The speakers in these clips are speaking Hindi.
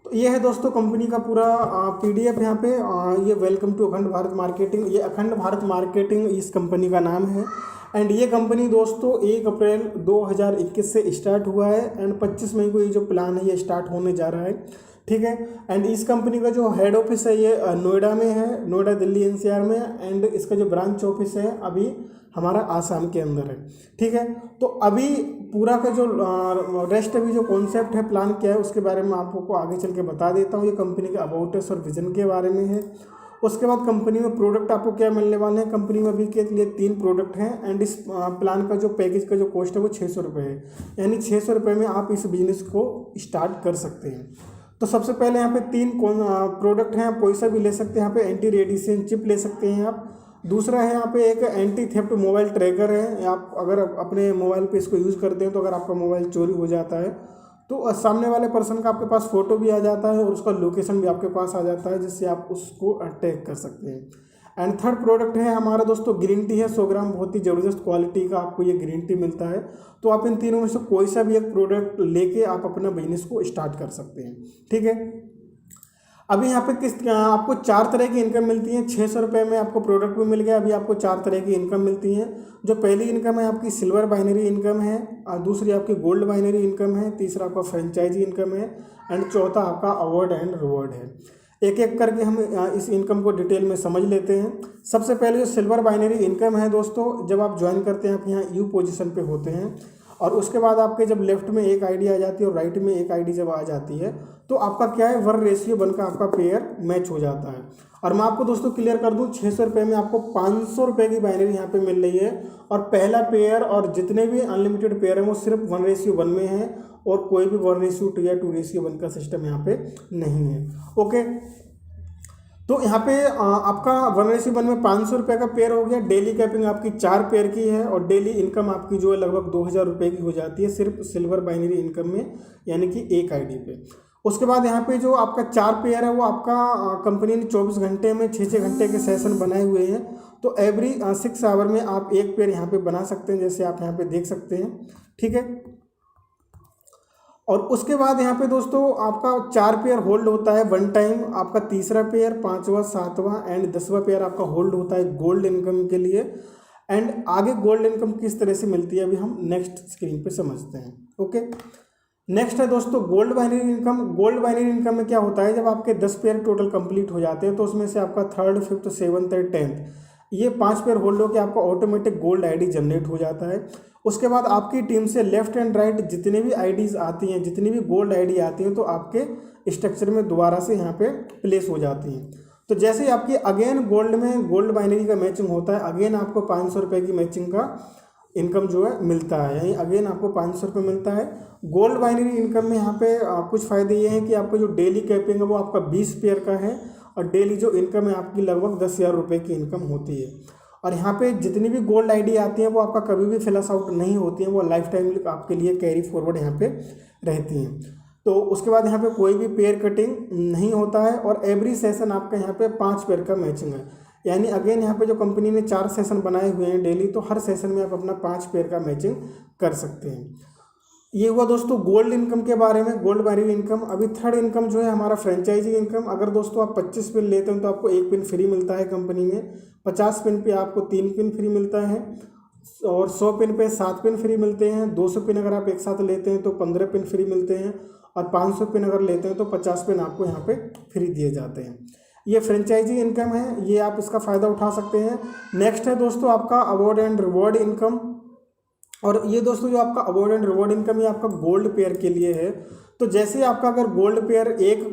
तो ये है दोस्तों कंपनी का पूरा पीडीएफ यहाँ पे। ये वेलकम टू अखंड भारत मार्केटिंग, ये अखंड भारत मार्केटिंग इस कंपनी का नाम है। एंड ये कंपनी दोस्तों 1 अप्रैल 2021 से स्टार्ट हुआ है एंड 25 मई को ये जो प्लान है ये स्टार्ट होने जा रहा है, ठीक है। एंड इस कंपनी का जो हेड ऑफिस है ये नोएडा में है, नोएडा दिल्ली एनसीआर में। एंड इसका जो ब्रांच ऑफिस है अभी हमारा आसाम के अंदर है, ठीक है। तो अभी पूरा का जो रेस्ट अभी जो कॉन्सेप्ट है, प्लान क्या है, उसके बारे में आपको आगे चल के बता देता हूँ। ये कंपनी के अबाउट अस और विजन के बारे में है। उसके बाद कंपनी में प्रोडक्ट आपको क्या मिलने वाले हैं। कंपनी में अभी के लिए 3 प्रोडक्ट हैं एंड इस प्लान का जो पैकेज का जो कॉस्ट है वो 600 रुपये है, यानी 600 रुपये में आप इस बिजनेस को स्टार्ट कर सकते हैं। तो सबसे पहले यहाँ पे 3 प्रोडक्ट हैं, आप कोई सा भी ले सकते हैं। यहाँ पे एंटी रेडिएशन चिप ले सकते हैं आप। दूसरा है यहाँ पे एक एंटी थेफ्ट मोबाइल ट्रैकर है। आप अगर अपने मोबाइल पे इसको यूज़ करते हैं तो अगर आपका मोबाइल चोरी हो जाता है तो सामने वाले पर्सन का आपके पास फ़ोटो भी आ जाता है और उसका लोकेशन भी आपके पास आ जाता है, जिससे आप उसको अटैक कर सकते हैं। एंड थर्ड प्रोडक्ट है हमारा दोस्तों ग्रीन टी है, 100 ग्राम, बहुत ही ज़बरदस्त क्वालिटी का आपको ये ग्रीन टी मिलता है। तो आप इन तीनों में से कोई सा भी एक प्रोडक्ट लेके आप अपना बिजनेस को स्टार्ट कर सकते हैं, ठीक है। अभी यहाँ पे आपको 4 तरह की इनकम मिलती है। 600 रुपये में आपको प्रोडक्ट भी मिल गया। अभी आपको 4 तरह की इनकम मिलती है। जो पहली इनकम है आपकी सिल्वर बाइनरी इनकम है, और दूसरी आपकी गोल्ड बाइनरी इनकम है, तीसरा आपका फ्रेंचाइजी इनकम है एंड चौथा आपका अवार्ड एंड रिवॉर्ड है। एक एक करके हम इस इनकम को डिटेल में समझ लेते हैं। सबसे पहले जो सिल्वर बाइनरी इनकम है दोस्तों, जब आप ज्वाइन करते हैं आप यहाँ यू पोजीशन पे होते हैं और उसके बाद आपके जब लेफ्ट में एक आईडी आ जाती है और राइट में एक आईडी जब आ जाती है तो आपका क्या है 1:1 का आपका पेयर मैच हो जाता है। और मैं आपको दोस्तों क्लियर कर दूं, 600 रुपये में आपको 500 रुपये की बाइनरी यहाँ पे मिल रही है। और पहला पेयर और जितने भी अनलिमिटेड पेयर हैं वो सिर्फ 1:1 में है और कोई भी 1:2 या 2:1 का सिस्टम यहाँ पे नहीं है, ओके। तो यहाँ पे आपका 1:1 में 500 रुपये का पेयर हो गया। डेली कैपिंग आपकी 4 पेयर की है और डेली इनकम आपकी जो है लगभग 2000 रुपये की हो जाती है सिर्फ सिल्वर बाइनरी इनकम में, यानी कि एक आईडी पे। उसके बाद यहाँ पे जो आपका 4 पेयर है वो आपका कंपनी ने 24 घंटे में 6-6 घंटे के सेशन बनाए हुए हैं। तो एवरी 6 आवर में आप एक पेयर यहाँ पे बना सकते हैं, जैसे आप यहाँ पे देख सकते हैं, ठीक है। और उसके बाद यहाँ पे दोस्तों आपका 4 पेयर होल्ड होता है वन टाइम। आपका तीसरा पेयर, 5वां, 7वां एंड 10वां पेयर आपका होल्ड होता है गोल्ड इनकम के लिए। एंड आगे गोल्ड इनकम किस तरह से मिलती है अभी हम नेक्स्ट स्क्रीन पे समझते हैं, ओके। नेक्स्ट है दोस्तों gold binary income. Gold binary income में क्या होता है, जब आपके 10 पेयर टोटल कंप्लीट हो जाते हैं तो उसमें से आपका 3rd, 5th, 7th and 10th ये 5 पेयर होल्ड होकर आपका ऑटोमेटिक गोल्ड आईडी जनरेट हो जाता है। उसके बाद आपकी टीम से लेफ्ट एंड राइट जितनी भी आईडीज़ आती हैं, जितनी भी गोल्ड आईडी आती हैं तो आपके स्ट्रक्चर में दोबारा से यहाँ पे प्लेस हो जाती हैं। तो जैसे ही आपकी अगेन गोल्ड में गोल्ड बाइनरी का मैचिंग होता है, अगेन आपको 500 रुपये की मैचिंग का इनकम जो है मिलता है, यानी अगेन आपको 500 रुपये मिलता है। गोल्ड बाइनरी इनकम में यहाँ पे कुछ फ़ायदे ये हैं कि आपका जो डेली कैपिंग है वो आपका 20 पेयर का है और डेली जो इनकम है आपकी लगभग 10,000 रुपये की इनकम होती है। और यहाँ पे जितनी भी गोल्ड आईडी आती हैं वो आपका कभी भी फ्लैश आउट नहीं होती हैं, वो लाइफ टाइम आपके लिए कैरी फॉरवर्ड यहाँ पे रहती हैं। तो उसके बाद यहाँ पे कोई भी पेयर कटिंग नहीं होता है और एवरी सेशन आपका यहाँ पे 5 पेयर का मैचिंग है, यानी अगेन यहाँ पे जो कंपनी ने 4 सेशन बनाए हुए हैं डेली, तो हर सेशन में आप अपना 5 पेयर का मैचिंग कर सकते हैं। ये हुआ दोस्तों गोल्ड इनकम के बारे में, गोल्ड बाइनरी इनकम। अभी थर्ड इनकम जो है हमारा फ्रेंचाइजी इनकम। अगर दोस्तों आप 25 पिन लेते हैं तो आपको 1 पिन फ्री मिलता है कंपनी में, 50 पिन पे आपको 3 पिन फ्री मिलता है और 100 पिन पे 7 पिन फ्री मिलते हैं। 200 पिन अगर आप एक साथ लेते हैं तो 15 पिन फ्री मिलते हैं और 500 पिन अगर लेते हैं तो 50 पिन आपको यहाँ पे फ्री दिए जाते हैं। ये फ्रेंचाइजी इनकम है, ये आप इसका फ़ायदा उठा सकते हैं। नेक्स्ट है दोस्तों आपका अवार्ड एंड रिवॉर्ड इनकम। और ये दोस्तों जो आपका अवार्ड एंड रिवॉर्ड इनकम ये आपका गोल्ड पेयर के लिए है। तो जैसे आपका अगर गोल्ड पेयर एक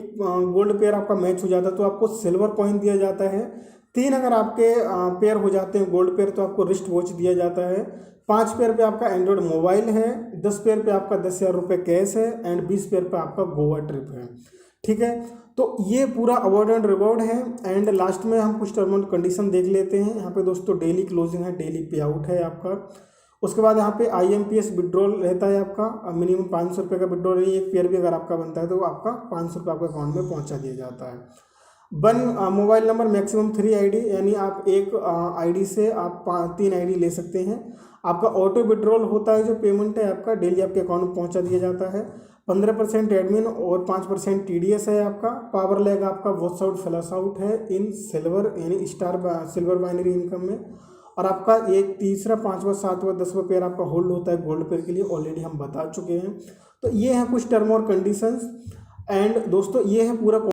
गोल्ड पेयर आपका मैच हो जाता है तो आपको सिल्वर कॉइन दिया जाता है। 3 अगर आपके पेयर हो जाते हैं गोल्ड पेयर तो आपको रिस्ट वॉच दिया जाता है। 5 पेयर पे आपका एंड्रॉयड मोबाइल है। 10 पेयर पे आपका 10,000 रुपये कैश है एंड 20 पेयर पे आपका गोवा ट्रिप है, ठीक है। तो ये पूरा अवार्ड एंड रिवॉर्ड है। एंड लास्ट में हम कुछ टर्म एंड कंडीशन देख लेते हैं। यहाँ पे दोस्तों डेली क्लोजिंग है, डेली पे आउट है आपका। उसके बाद यहाँ पे IMPS विड्रॉल रहता है आपका, मिनिमम 500 रुपये का विड्रॉल है। एक पेयर भी अगर आपका बनता है तो आपका 500 रुपये आपके अकाउंट में पहुँचा दिया जाता है। One mobile number maximum 3 ID, यानी आप एक आईडी से आप 3 आईडी ले सकते हैं। आपका ऑटो विड्रॉल होता है, जो पेमेंट है आपका डेली आपके अकाउंट में पहुंचा दिया जाता है। 15% एडमिन और 5% TDS है आपका। पावर लैग आपका वॉश आउट फ्लश आउट है इन सिल्वर यानी स्टार सिल्वर बाइनरी इनकम में। और आपका एक तीसरा 5वां 7वां 10वां पेयर आपका होल्ड होता है गोल्ड पेयर के लिए, ऑलरेडी हम बता चुके हैं। तो ये है कुछ टर्म और कंडीशंस। एंड दोस्तों ये है पूरा